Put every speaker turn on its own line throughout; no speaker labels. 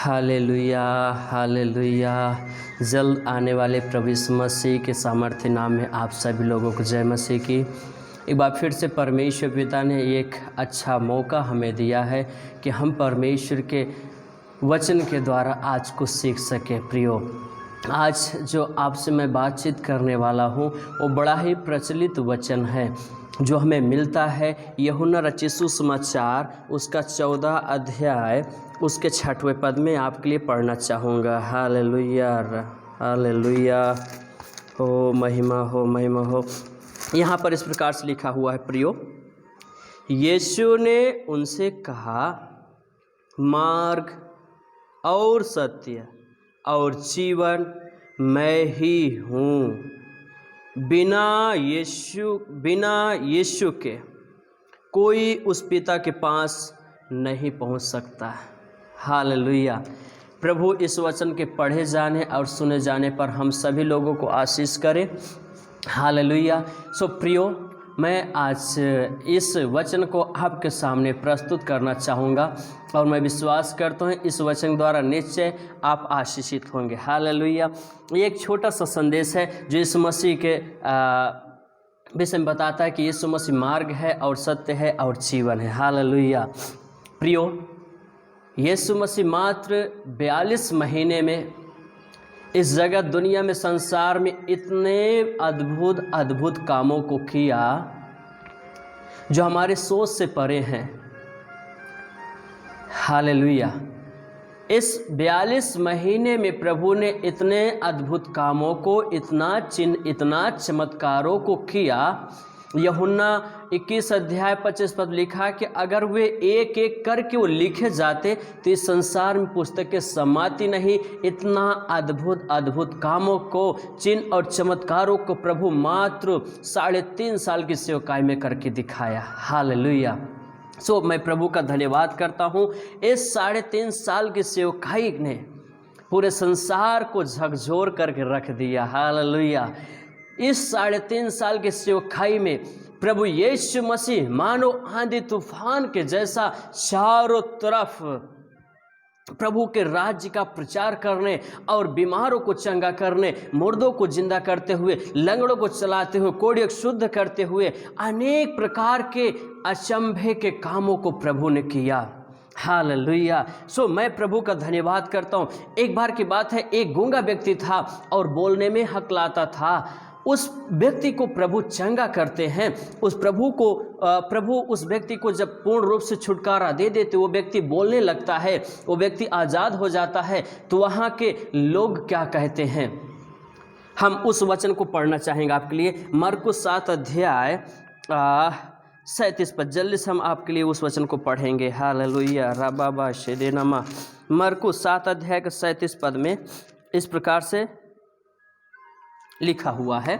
Hallelujah hallelujah. जल्द आने वाले प्रभु यीशु मसीह के सामर्थ्य नाम में आप सभी लोगों को जय मसीह की। एक बार फिर से परमेश्वर पिता ने एक अच्छा मौका हमें दिया है कि हम परमेश्वर के वचन के द्वारा आज कुछ सीख सकें। प्रियो, आज जो आपसे मैं बातचीत करने वाला हूँ वो बड़ा ही प्रचलित वचन है जो हमें मिलता है यूहन्ना रचित सुसमाचार उसका 14 अध्याय उसके 6वें पद में आपके लिए पढ़ना चाहूँगा। हालेलुया हालेलुया, हो महिमा हो महिमा हो। यहाँ पर इस प्रकार से लिखा हुआ है, प्रियो, यीशु ने उनसे कहा, मार्ग और सत्य और जीवन मैं ही हूँ। बिना यीशु के कोई उस पिता के पास नहीं पहुँच सकता। हालेलुया। प्रभु इस वचन के पढ़े जाने और सुने जाने पर हम सभी लोगों को आशीष करे। हालेलुया। सो प्रियो, मैं आज इस वचन को आपके सामने प्रस्तुत करना चाहूँगा और मैं विश्वास करता हूँ इस वचन द्वारा निश्चय आप आशीषित होंगे। हालेलुया। ये एक छोटा सा संदेश है जो यीशु मसीह के विषय में बताता है कि यीशु मसीह मार्ग है और सत्य है और जीवन है। हालेलुया। प्रियो, यीशु मसीह मात्र 42 महीने में इस जगत दुनिया में संसार में इतने अद्भुत अद्भुत कामों को किया जो हमारे सोच से परे हैं। हालेलुया। इस 42 महीने में प्रभु ने इतने अद्भुत कामों को, इतना चिन्ह, इतना चमत्कारों को किया। यूहन्ना 21 अध्याय 25 पद लिखा कि अगर वे एक एक करके वो लिखे जाते तो इस संसार में पुस्तकें समाती नहीं। इतना अद्भुत अद्भुत कामों को, चिन्ह और चमत्कारों को प्रभु मात्र 3.5 साल की सेवकाई में करके दिखाया। हालेलुया। सो मैं प्रभु का धन्यवाद करता हूँ। इस 3.5 साल की सेवकाई ने पूरे संसार को झकझोर करके रख दिया। हालेलुया। इस 3.5 साल के सेवकाई में प्रभु यीशु मसीह मानो आंधी तूफान के जैसा चारों तरफ प्रभु के राज्य का प्रचार करने और बीमारों को चंगा करने, मुर्दों को जिंदा करते हुए, लंगड़ों को चलाते हुए, कोढ़ियों को शुद्ध करते हुए अनेक प्रकार के अचंभे के कामों को प्रभु ने किया। हालेलुया। सो मैं प्रभु का धन्यवाद करता हूँ। एक बार की बात है, एक गूंगा व्यक्ति था और बोलने में हकलाता था। उस व्यक्ति को प्रभु चंगा करते हैं। प्रभु उस व्यक्ति को जब पूर्ण रूप से छुटकारा दे देते, वो व्यक्ति बोलने लगता है, वो व्यक्ति आज़ाद हो जाता है। तो वहाँ के लोग क्या कहते हैं, हम उस वचन को पढ़ना चाहेंगे आपके लिए। मरकुस 7 अध्याय 37 पद, जल्दी से हम आपके लिए उस वचन को पढ़ेंगे। हालेलुया राबाबा शेदेनमा। मरकुस 7 अध्याय के 37 पद में इस प्रकार से लिखा हुआ है,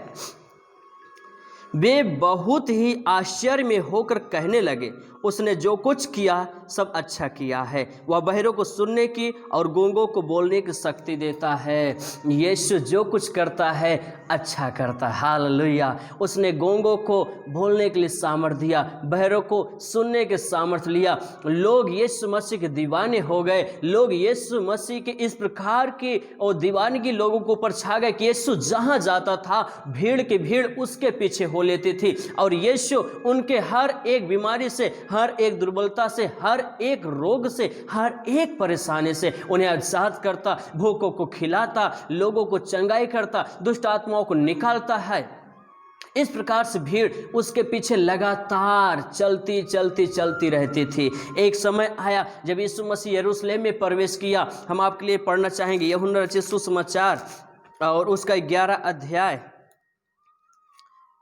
वे बहुत ही आश्चर्य में होकर कहने लगे, उसने जो कुछ किया सब अच्छा किया है। वह बहरों को सुनने की और गूंगों को बोलने की शक्ति देता है। यीशु जो कुछ करता है अच्छा करता है। हालेलुया। उसने गूंगों को बोलने के लिए सामर्थ्य दिया, बहरों को सुनने के सामर्थ्य लिया। लोग यीशु मसीह के दीवाने हो गए। लोग यीशु मसीह के इस प्रकार की और दीवानगी लोगों को ऊपर छा गए कि यीशु जहाँ जाता था भीड़ की भीड़ उसके पीछे हो लेती थी और यीशु उनके हर एक बीमारी से, हर एक दुर्बलता से, हर एक रोग से, हर एक परेशानी से उन्हें आजाद करता, भूखों को खिलाता, लोगों को चंगाई करता, दुष्ट आत्माओं को निकालता है। इस प्रकार से भीड़ उसके पीछे लगातार चलती चलती चलती रहती थी। एक समय आया जब यीशु मसीह यरूशलेम में प्रवेश किया। हम आपके लिए पढ़ना चाहेंगे यूहन्ना रचित सुसमाचार और उसका 11 अध्याय।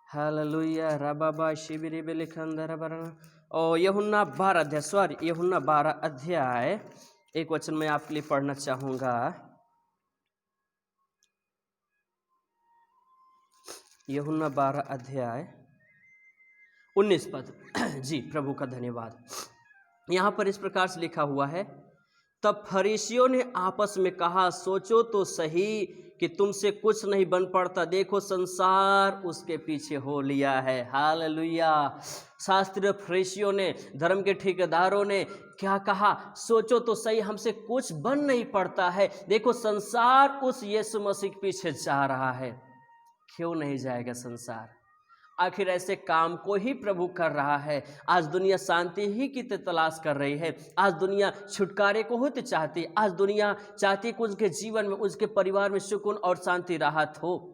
हालेलुया रबाबा शिबिरी बेलिखंदर बरना और यूहन्ना 12 अध्याय एक वचन मैं आपके लिए पढ़ना चाहूँगा। यूहन्ना 12 अध्याय 19 पद। जी प्रभु का धन्यवाद। यहाँ पर इस प्रकार से लिखा हुआ है, तब फरीसियों ने आपस में कहा, सोचो तो सही कि तुमसे कुछ नहीं बन पड़ता, देखो संसार उसके पीछे हो लिया है। हालेलुया। शास्त्री फरीसियों ने, धर्म के ठेकेदारों ने क्या कहा? सोचो तो सही, हमसे कुछ बन नहीं पड़ता है, देखो संसार उस यीशु मसीह के पीछे जा रहा है। क्यों नहीं जाएगा संसार? आखिर ऐसे काम को ही प्रभु कर रहा है। आज दुनिया शांति ही की तलाश कर रही है, आज दुनिया छुटकारे को होते चाहती, आज दुनिया चाहती कि उसके जीवन में, उसके परिवार में सुकून और शांति राहत हो,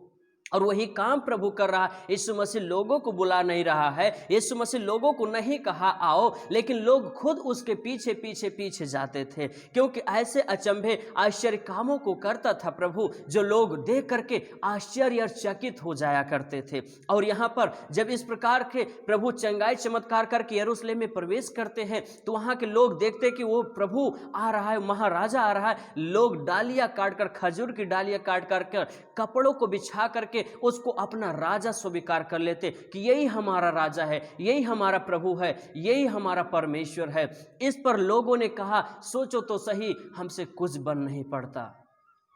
और वही काम प्रभु कर रहा है। यीशु मसीह लोगों को बुला नहीं रहा है, यीशु मसीह लोगों को नहीं कहा आओ, लेकिन लोग खुद उसके पीछे पीछे पीछे जाते थे, क्योंकि ऐसे अचंभे आश्चर्य कामों को करता था प्रभु, जो लोग देख करके आश्चर्यचकित हो जाया करते थे। और यहाँ पर जब इस प्रकार के प्रभु चंगाई चमत्कार करके यरूशलेम में प्रवेश करते हैं, तो वहाँ के लोग देखते कि वो प्रभु आ रहा है, महाराजा आ रहा है। लोग डालियाँ काट कर, खजूर की डालियाँ काट कर कपड़ों को बिछा करके उसको अपना राजा स्वीकार कर लेते कि यही हमारा राजा है, यही हमारा प्रभु है, यही हमारा परमेश्वर है। इस पर लोगों ने कहा, सोचो तो सही, हमसे कुछ बन नहीं पड़ता,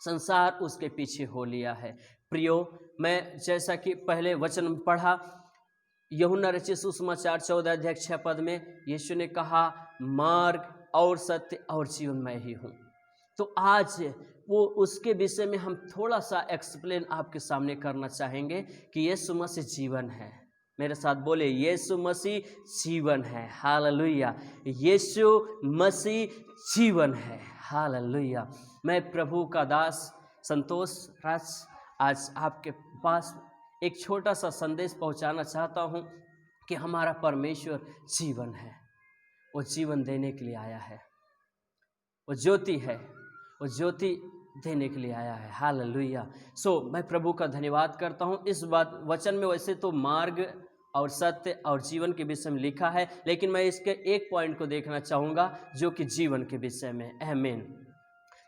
संसार उसके पीछे हो लिया है। प्रियो, मैं जैसा कि पहले वचन पढ़ा, यूहन्ना रचित सुसमाचार 14 अध्याय 6 पद में यीशु ने कहा, मार्ग और सत्य और जीवन मैं ही हूँ। तो आज वो उसके विषय में हम थोड़ा सा एक्सप्लेन आपके सामने करना चाहेंगे कि यीशु मसीह जीवन है। मेरे साथ बोले, यीशु मसीह जीवन है। हालेलुया। यीशु मसीह जीवन है। हालेलुया। मैं प्रभु का दास संतोष राज आज आपके पास एक छोटा सा संदेश पहुंचाना चाहता हूं कि हमारा परमेश्वर जीवन है, वो जीवन देने के लिए आया है, वो ज्योति है, वो ज्योति देने के लिए आया है। हालेलुया। मैं प्रभु का धन्यवाद करता हूँ। इस बात वचन में वैसे तो मार्ग और सत्य और जीवन के विषय में लिखा है, लेकिन मैं इसके एक पॉइंट को देखना चाहूँगा जो कि जीवन के विषय में। आमीन।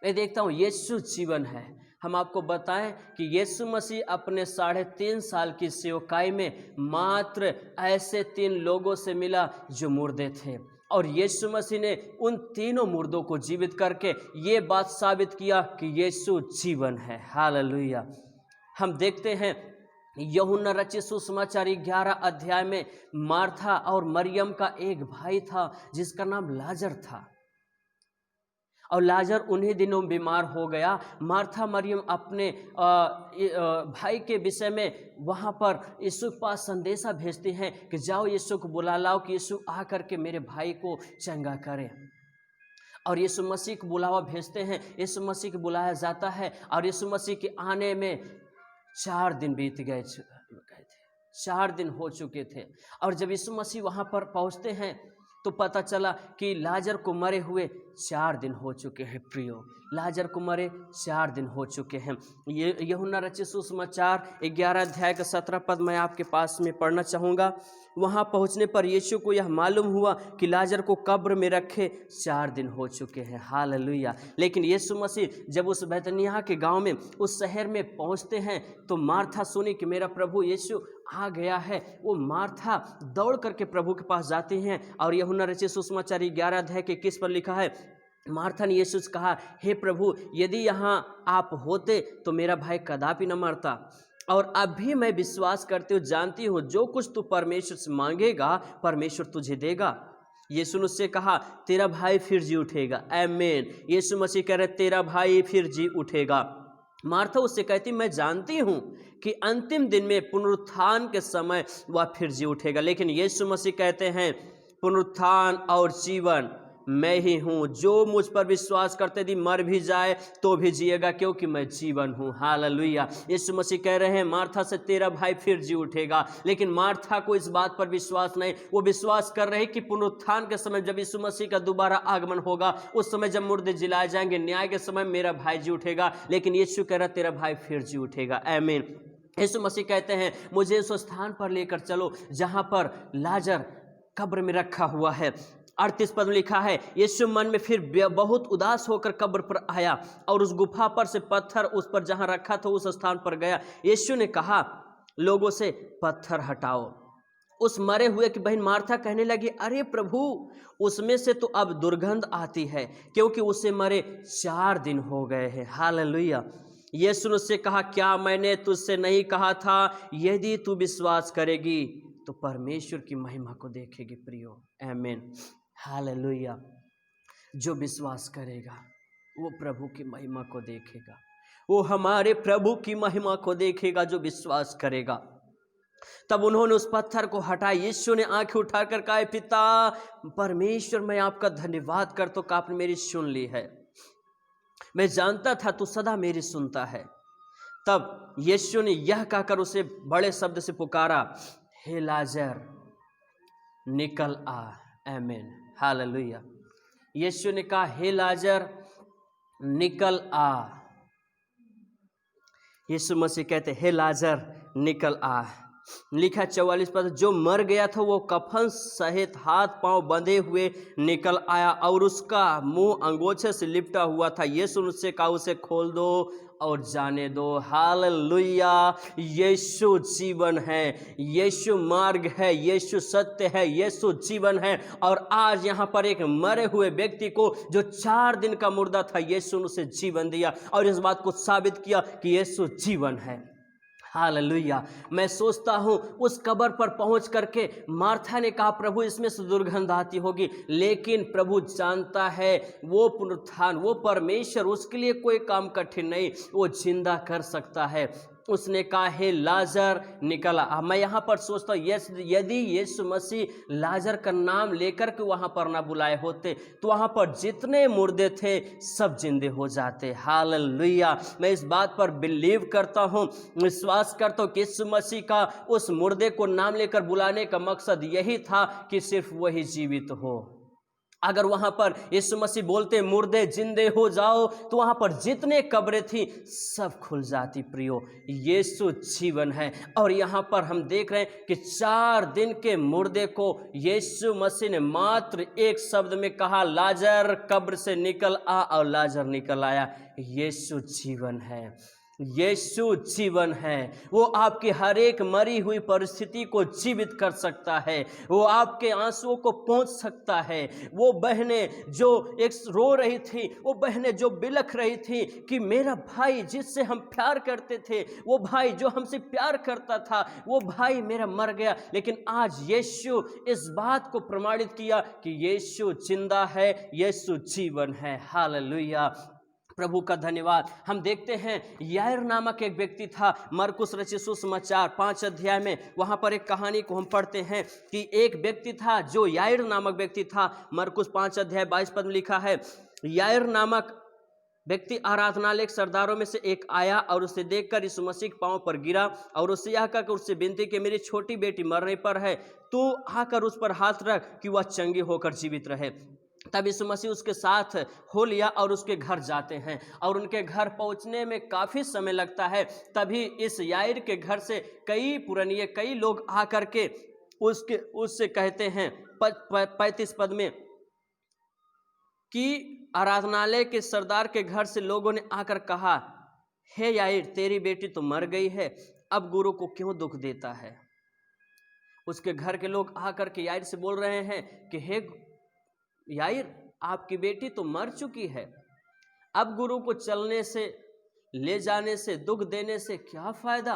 मैं देखता हूँ यीशु जीवन है। हम आपको बताएं कि यीशु मसीह अपने 3.5 साल की सेवकाई में मात्र ऐसे 3 लोगों से मिला जो मुर्दे थे, और यीशु मसीह ने उन तीनों मुर्दों को जीवित करके ये बात साबित किया कि यीशु जीवन है। हालेलुया। हम देखते हैं यूहन्ना रचित सुसमाचार 11 अध्याय में मार्था और मरियम का एक भाई था जिसका नाम लाजर था, और लाजर उन्हीं दिनों बीमार हो गया। मार्था मरियम अपने भाई के विषय में वहाँ पर यीशु के पास संदेशा भेजती हैं कि जाओ यीशु को बुला लाओ कि यीशु आ करके मेरे भाई को चंगा करे। और यीशु मसीह को बुलावा भेजते हैं, यीशु मसीह को बुलाया जाता है, और यीशु मसीह के आने में 4 दिन बीत गए थे, 4 दिन हो चुके थे। और जब यीशु मसीह वहाँ पर पहुँचते हैं तो पता चला कि लाजर को मरे हुए 4 दिन हो चुके हैं। प्रियो, लाजर को मरे 4 दिन हो चुके हैं। ये यूहन्ना रचित सुसमाचार 11 अध्याय का 17 पद मैं आपके पास में पढ़ना चाहूँगा। वहाँ पहुँचने पर यीशु को यह मालूम हुआ कि लाजर को कब्र में रखे 4 दिन हो चुके हैं। हालेलुया। लेकिन यीशु मसीह जब उस बैतनिय्याह के गांव में, उस शहर में पहुँचते हैं, तो मार्था सुनी कि मेरा प्रभु यीशु आ गया है। वो मार्था दौड़ करके प्रभु के पास जाती हैं, और यूहन्ना रचित सुसमाचार 11 अध्याय के 21 पर लिखा है, मार्था ने यीशु से कहा, हे प्रभु, यदि यहाँ आप होते तो मेरा भाई कदापि न मरता। और अब भी मैं विश्वास करती हूँ, जानती हूँ, जो कुछ तू परमेश्वर से मांगेगा परमेश्वर तुझे देगा। यीशु ने उससे कहा, तेरा भाई फिर जी उठेगा। आमीन। यीशु मसीह कह रहे, तेरा भाई फिर जी उठेगा। मार्था उससे कहती, मैं जानती हूँ कि अंतिम दिन में पुनरुत्थान के समय वह फिर जी उठेगा। लेकिन यीशु मसीह कहते हैं, पुनरुत्थान और जीवन मैं ही हूँ, जो मुझ पर विश्वास करते यदि मर भी जाए तो भी जिएगा, क्योंकि मैं जीवन हूँ। हालेलुया। यीशु मसीह कह रहे हैं मार्था से, तेरा भाई फिर जी उठेगा। लेकिन मार्था को इस बात पर विश्वास नहीं। वो विश्वास कर रहे कि पुनरुत्थान के समय, जब यीशु मसीह का दोबारा आगमन होगा, उस समय जब मुर्दे जिलाए जाएंगे, न्याय के समय मेरा भाई जी उठेगा। लेकिन यीशु कह रहा, तेरा भाई फिर जी उठेगा। आमीन। यीशु मसीह कहते हैं, मुझे उस स्थान पर लेकर चलो जहाँ पर लाजर कब्र में रखा हुआ है। 38 पद में लिखा है, यीशु मन में फिर बहुत उदास होकर कब्र पर आया, और उस गुफा पर से पत्थर उस पर जहाँ रखा था उस स्थान पर गया। यीशु ने कहा लोगों से, पत्थर हटाओ। उस मरे हुए की बहन मार्था कहने लगी, अरे प्रभु, उसमें से तो अब दुर्गंध आती है, क्योंकि उसे मरे 4 दिन हो गए हैं। हालेलुया। यीशु ने उससे कहा, क्या मैंने तुझसे नहीं कहा था, यदि तू विश्वास करेगी तो परमेश्वर की महिमा को देखेगी। प्रियो, आमीन, हालेलुया। जो विश्वास करेगा वो प्रभु की महिमा को देखेगा, वो हमारे प्रभु की महिमा को देखेगा जो विश्वास करेगा। तब उन्होंने उस पत्थर को हटाया। यीशु ने आंखें उठाकर कहा, पिता परमेश्वर, मैं आपका धन्यवाद करता हूं कि आपने मेरी सुन ली है। मैं जानता था तू सदा मेरी सुनता है। तब यीशु ने यह कहकर उसे बड़े शब्द से पुकारा, हे लाजर निकल आ। आमीन, हालेलुया। यीशु ने कहा, हे लाजर निकल आ। यीशु मसीह कहते, हे लाजर निकल आ। लिखा 44 पद, जो मर गया था वो कफन सहित हाथ पांव बंधे हुए निकल आया और उसका मुंह अंगोछे से लिपटा हुआ था। यीशु ने उससे कहा, उसे खोल दो और जाने दो। हालेलुया। यीशु जीवन है, यीशु मार्ग है, यीशु सत्य है, यीशु जीवन है। और आज यहाँ पर एक मरे हुए व्यक्ति को, जो 4 दिन का मुर्दा था, यीशु ने उसे जीवन दिया और इस बात को साबित किया कि यीशु जीवन है। हालेलुया। मैं सोचता हूँ उस कब्र पर पहुँच करके मार्था ने कहा, प्रभु इसमें से दुर्गंध आती होगी, लेकिन प्रभु जानता है वो पुनरुत्थान, वो परमेश्वर, उसके लिए कोई काम कठिन नहीं, वो जिंदा कर सकता है। उसने कहा, हे लाजर निकल आ। मैं यहाँ पर सोचता हूँ, यदि यीशु मसीह लाजर का नाम लेकर के वहाँ पर ना बुलाए होते तो वहाँ पर जितने मुर्दे थे सब जिंदे हो जाते। हालेलुया। मैं इस बात पर बिलीव करता हूँ, विश्वास करता हूँ कि यीशु मसीह का उस मुर्दे को नाम लेकर बुलाने का मकसद यही था कि सिर्फ वही जीवित हो। अगर वहां पर यीशु मसीह बोलते मुर्दे जिंदे हो जाओ, तो वहां पर जितने कब्रें थी सब खुल जाती। प्रियो, यीशु जीवन है। और यहां पर हम देख रहे हैं कि 4 दिन के मुर्दे को यीशु मसीह ने मात्र एक शब्द में कहा, लाजर कब्र से निकल आ, और लाजर निकल आया। यीशु जीवन है, यीशु जीवन है। वो आपकी हर एक मरी हुई परिस्थिति को जीवित कर सकता है, वो आपके आंसुओं को पोंछ सकता है। वो बहनें जो एक रो रही थी, वो बहनें जो बिलख रही थी कि मेरा भाई जिससे हम प्यार करते थे, वो भाई जो हमसे प्यार करता था, वो भाई मेरा मर गया, लेकिन आज यीशु इस बात को प्रमाणित किया कि यीशु जिंदा है, यीशु जीवन है। हालेलुया, प्रभु का धन्यवाद। हम देखते हैं याईर नामक एक व्यक्ति था। मरकुस रचित सुसमाचार 5 अध्याय में वहाँ पर एक कहानी को हम पढ़ते हैं कि एक व्यक्ति था जो याईर नामक व्यक्ति था। मरकुस 5 अध्याय 22 पद में लिखा है, याईर नामक व्यक्ति आराधनालय के सरदारों में से एक आया और उसे देखकर यीशु मसीह के पांव पर गिरा और उससे यह कहकर उससे विनती कि मेरी छोटी बेटी मरने पर है, तू आकर उस पर हाथ रख कि वह चंगी होकर जीवित रहे। तब यीशु मसीह उसके साथ हो लिया और उसके घर जाते हैं और उनके घर पहुंचने में काफ़ी समय लगता है। तभी इस याईर के घर से कई लोग आकर के उससे कहते हैं 35 पद में कि आराधनालय के सरदार के घर से लोगों ने आकर कहा, हे याईर तेरी बेटी तो मर गई है, अब गुरु को क्यों दुख देता है। उसके घर के लोग आकर के याईर से बोल रहे हैं कि हे याईर, आपकी बेटी तो मर चुकी है, अब गुरु को चलने से, ले जाने से, दुख देने से क्या फायदा,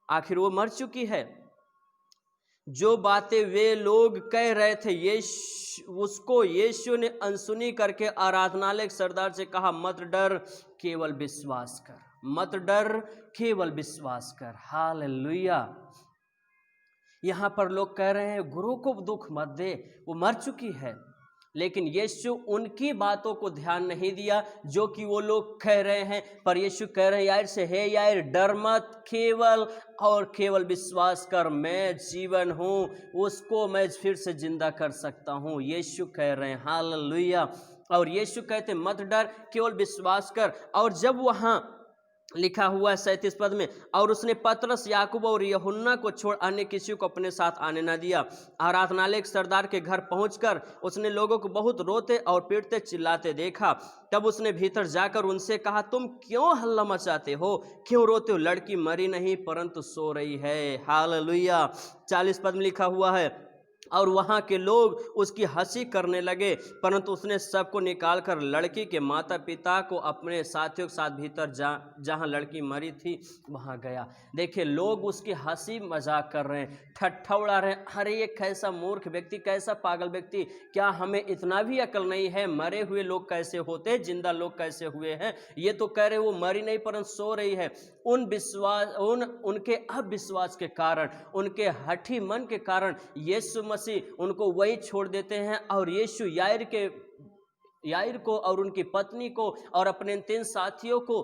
आखिर वो मर चुकी है। जो बातें वे लोग कह रहे थे उसको यीशु ने अनसुनी करके आराधनालय के सरदार से कहा, मत डर, केवल विश्वास कर, मत डर, केवल विश्वास कर। हालेलुया। यहाँ पर लोग कह रहे हैं गुरु को दुख मत दे, वो मर चुकी है, लेकिन यीशु उनकी बातों को ध्यान नहीं दिया जो कि वो लोग कह रहे हैं। पर यीशु कह रहे हैं याईर से, हे याईर डर मत, केवल विश्वास कर, मैं जीवन हूँ, उसको मैं फिर से जिंदा कर सकता हूँ। यीशु कह रहे हैं। हालेलुया। और यीशु कहते मत डर, केवल विश्वास कर। और जब वहाँ लिखा हुआ है 37 पद में, और उसने पतरस, याकूब और यूहन्ना को छोड़ अन्य किसी को अपने साथ आने न दिया। आराधनालय के सरदार के घर पहुंचकर उसने लोगों को बहुत रोते और पीटते चिल्लाते देखा। तब उसने भीतर जाकर उनसे कहा, तुम क्यों हल्ला मचाते हो, क्यों रोते हो, लड़की मरी नहीं परंतु सो रही है। हालेलुया। 40 पद में लिखा हुआ है, और वहाँ के लोग उसकी हंसी करने लगे, परंतु उसने सबको निकाल कर लड़की के माता पिता को अपने साथियों के साथ भीतर जहाँ लड़की मरी थी वहाँ गया। देखिए, लोग उसकी हंसी मजाक कर रहे हैं, ठट्ठा उड़ा रहे हैं, अरे ये कैसा मूर्ख व्यक्ति, कैसा पागल व्यक्ति, क्या हमें इतना भी अकल नहीं है? मरे हुए लोग कैसे होते, जिंदा लोग कैसे हुए हैं? ये तो कह रहे वो मरी नहीं परंतु सो रही है। उनके अविश्वास के कारण, उनके हठी मन के कारण यीशु मसीह उनको वही छोड़ देते हैं और यीशु याईर को और उनकी पत्नी को और अपने 3 साथियों को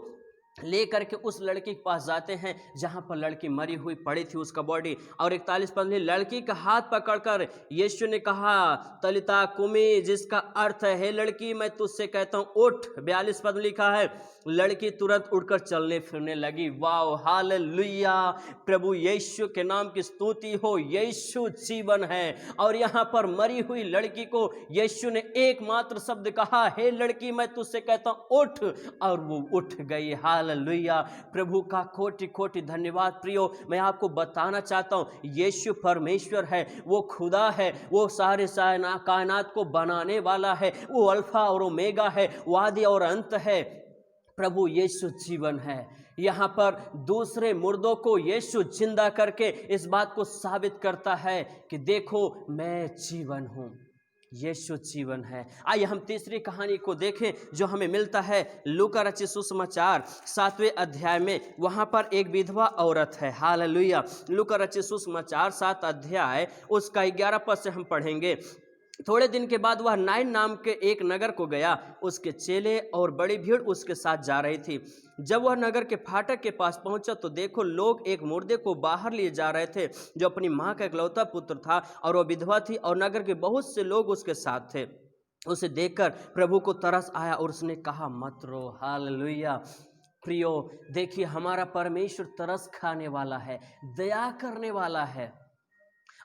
लेकर के उस लड़की के पास जाते हैं जहां पर लड़की मरी हुई पड़ी थी, उसका बॉडी। और 41 पद में लड़की का हाथ पकड़कर यीशु ने कहा, तलिता कुमी, जिसका अर्थ है, हे लड़की मैं तुझसे कहता हूं उठ। 42 पद में लिखा है, लड़की तुरंत उठकर चलने फिरने लगी। वाओ, हालेलुया, प्रभु यीशु के नाम की स्तुति हो। यीशु जीवन है। और यहाँ पर मरी हुई लड़की को यीशु ने एकमात्र शब्द कहा, हे लड़की मैं तुझसे कहता हूं उठ, और वो उठ गई। हालेलुया, प्रभु का कोटि कोटि धन्यवाद। प्रियो, मैं आपको बताना चाहता हूं, यीशु परमेश्वर है, वो खुदा है, वो सारे कायनात को बनाने वाला है, वो अल्फा और ओमेगा है, वो आदि और अंत है। प्रभु यीशु जीवन है। यहाँ पर दूसरे मुर्दों को यीशु जिंदा करके इस बात को साबित करता है कि देखो मैं जीवन हूँ, यीशु जीवन है। आइए हम तीसरी कहानी को देखें जो हमें मिलता है लूका रचित सुसमाचार 7वें अध्याय में। वहाँ पर एक विधवा औरत है। हालेलुया, लूका रचित सुसमाचार 7 अध्याय उसका 11 पद से हम पढ़ेंगे। थोड़े दिन के बाद वह नाइन नाम के एक नगर को गया, उसके चेले और बड़ी भीड़ उसके साथ जा रही थी। जब वह नगर के फाटक के पास पहुंचा तो देखो लोग एक मुर्दे को बाहर लिए जा रहे थे, जो अपनी मां का इकलौता पुत्र था, और वह विधवा थी, और नगर के बहुत से लोग उसके साथ थे। उसे देखकर प्रभु को तरस आया और उसने कहा, मत रो। हालेलुया। प्रियो, देखिए हमारा परमेश्वर तरस खाने वाला है, दया करने वाला है।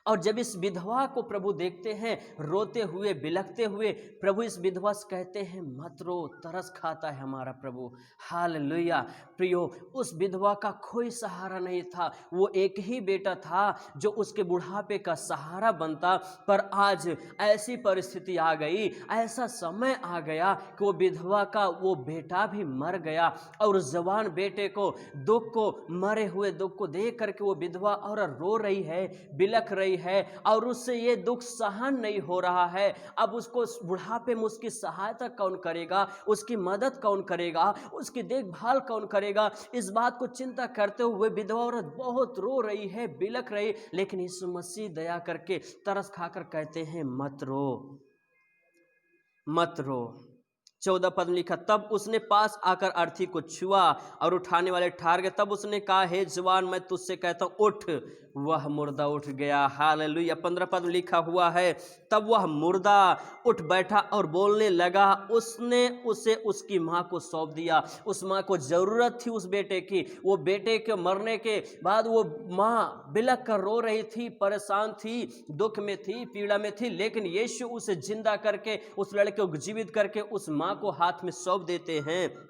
और जब इस विधवा को प्रभु देखते हैं रोते हुए बिलखते हुए, प्रभु इस विधवा से कहते हैं मत रो, तरस खाता है हमारा प्रभु। हालेलुया। प्रियो, उस विधवा का कोई सहारा नहीं था, वो एक ही बेटा था जो उसके बुढ़ापे का सहारा बनता, पर आज ऐसी परिस्थिति आ गई, ऐसा समय आ गया कि वो विधवा का वो बेटा भी मर गया। और उस जवान बेटे को दुख को, मरे हुए दुख को देख करके वो विधवा और रो रही है, बिलख रही है, और उससे ये दुख सहन नहीं हो रहा है। अब उसको बुढ़ापे में उसकी सहायता कौन करेगा, उसकी मदद कौन करेगा, उसकी देखभाल कौन करेगा, इस बात को चिंता करते हुए विधवा औरत बहुत रो रही है, बिलख रही। लेकिन यीशु मसीह दया करके तरस खाकर कहते हैं मत रो, मत रो। 14 पद में लिखा, तब उसने पास आकर अर्थी को छुआ और उठाने वाले ठहर गए। तब उसने कहा, हे जवान मैं तुझसे कहता हूं उठ। वह मुर्दा उठ गया। हालेलुया। 15 पद में लिखा हुआ है, तब वह मुर्दा उठ बैठा और बोलने लगा। उसने उसे उसकी माँ को सौंप दिया। उस माँ को जरूरत थी उस बेटे की। वो बेटे के मरने के बाद वो माँ बिलख कर रो रही थी, परेशान थी, दुख में थी, पीड़ा में थी, लेकिन यीशु उसे जिंदा करके, उस लड़के को जीवित करके उस माँ को हाथ में सौंप देते हैं।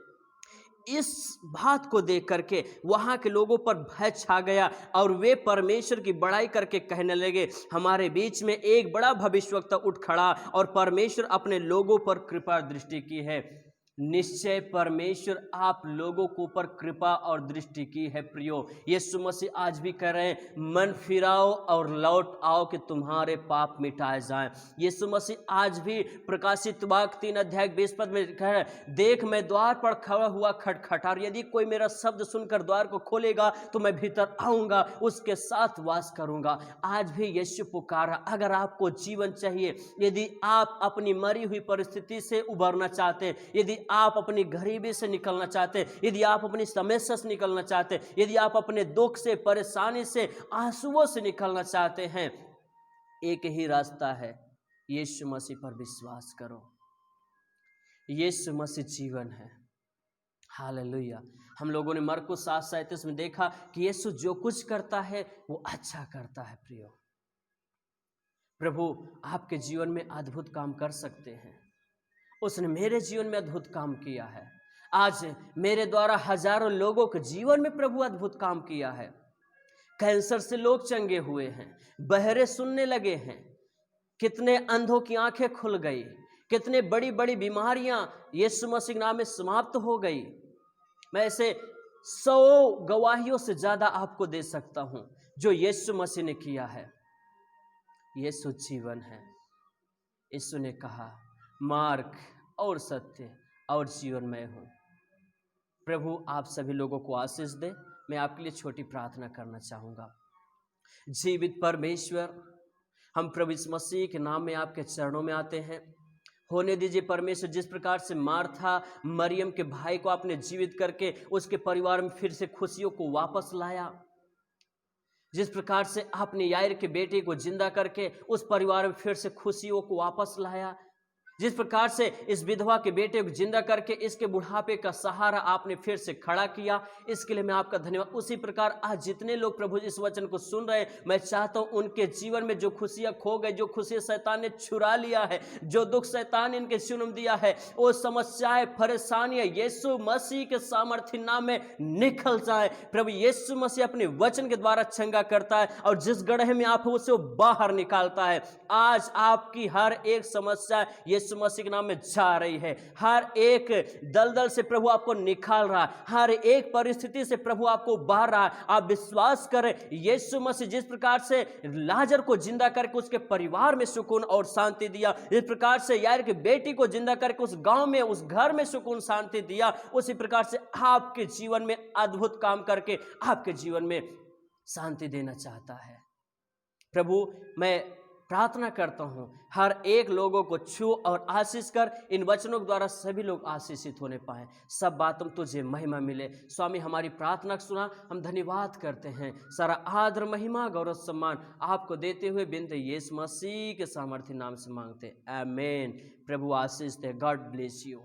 इस बात को देख करके वहां के लोगों पर भय छा गया और वे परमेश्वर की बड़ाई करके कहने लगे, हमारे बीच में एक बड़ा भविष्यवक्ता उठ खड़ा और परमेश्वर अपने लोगों पर कृपा दृष्टि की है। निश्चय परमेश्वर आप लोगों के ऊपर कृपा और दृष्टि की है। प्रियो, यीशु मसीह आज भी कह रहे हैं, मन फिराओ और लौट आओ कि तुम्हारे पाप मिटाए जाएं। यीशु मसीह आज भी प्रकाशित वाक्य 3 अध्याय 20 पद में कह रहे हैं, देख मैं द्वार पर खड़ा हुआ खटखटा, और यदि कोई मेरा शब्द सुनकर द्वार को खोलेगा तो मैं भीतर आऊंगा, उसके साथ वास करूंगा। आज भी यीशु पुकारा। अगर आपको जीवन चाहिए, यदि आप अपनी मरी हुई परिस्थिति से उबरना चाहते हैं, यदि आप अपनी गरीबी से निकलना चाहते हैं, यदि आप अपनी समस्या से निकलना चाहते हैं, यदि आप अपने दुख से, परेशानी से, आंसुओं से निकलना चाहते हैं, एक ही रास्ता है, यीशु मसीह पर विश्वास करो। यीशु मसीह जीवन है। हालेलुया। हम लोगों ने मरकुस 7:37 में देखा कि यीशु जो कुछ करता है वो अच्छा करता है। प्रियो, प्रभु आपके जीवन में अद्भुत काम कर सकते हैं। उसने मेरे जीवन में अद्भुत काम किया है। आज मेरे द्वारा हजारों लोगों के जीवन में प्रभु अद्भुत काम किया है। कैंसर से लोग चंगे हुए हैं, बहरे सुनने लगे हैं, कितने अंधों की आंखें खुल गई, कितने बड़ी बड़ी बीमारियां यीशु मसीह के नाम में समाप्त हो गई। मैं ऐसे 100 गवाहियों से ज्यादा आपको दे सकता हूं जो यीशु मसीह ने किया है। यीशु जीवन है। यीशु ने कहा, मार्ग और सत्य और जीवन मैं हूं। प्रभु आप सभी लोगों को आशीष दे। मैं आपके लिए छोटी प्रार्थना करना चाहूंगा। जीवित परमेश्वर, हम प्रभु यीशु मसीह के नाम में आपके चरणों में आते हैं। होने दीजिए परमेश्वर, जिस प्रकार से मार्था मरियम के भाई को आपने जीवित करके उसके परिवार में फिर से खुशियों को वापस लाया, जिस प्रकार से आपने याईर के बेटे को जिंदा करके उस परिवार में फिर से खुशियों को वापस लाया, जिस प्रकार से इस विधवा के बेटे को जिंदा करके इसके बुढ़ापे का सहारा आपने फिर से खड़ा किया, इसके लिए मैं आपका धन्यवाद। उसी प्रकार आज जितने लोग प्रभु इस वचन को सुन रहे हैं, मैं चाहता हूं उनके जीवन में जो खुशियां खो गई, जो खुशियां शैतान ने चुरा लिया है, जो दुख शैतान ने इनके जन्म दिया है, वो समस्याएं परेशानियां यीशु मसीह के सामर्थ्य नाम में निकल जाए। प्रभु यीशु मसीह अपने वचन के द्वारा चंगा करता है और जिस गड्ढे में आप हो उसे वो बाहर निकालता है। आज आपकी हर एक समस्या यीशु मसीह के नाम में जा रही है। हर एक दलदल से प्रभु आपको निकाल रहा है, हर एक परिस्थिति से प्रभु आपको बाहर रहा है। आप विश्वास करें, यीशु मसीह जिस प्रकार से लाजर को जिंदा करके उसके परिवार में सुकून और शांति दिया, जिस प्रकार से याईर की बेटी को जिंदा करके उस गांव में उस घर में सुकून शांति दिया, उसी प्रकार से आपके जीवन में अद्भुत काम करके आपके जीवन में शांति देना चाहता है। प्रभु मैं प्रार्थना करता हूं, हर एक लोगों को छू और आशीष कर, इन वचनों के द्वारा सभी लोग आशीषित होने पाए, सब बातों तुझे महिमा मिले। स्वामी हमारी प्रार्थना सुना, हम धन्यवाद करते हैं। सारा आदर महिमा गौरव सम्मान आपको देते हुए बिनते यीशु मसीह के सामर्थ्य नाम से मांगते, आमीन। प्रभु आशीष दे। God bless you.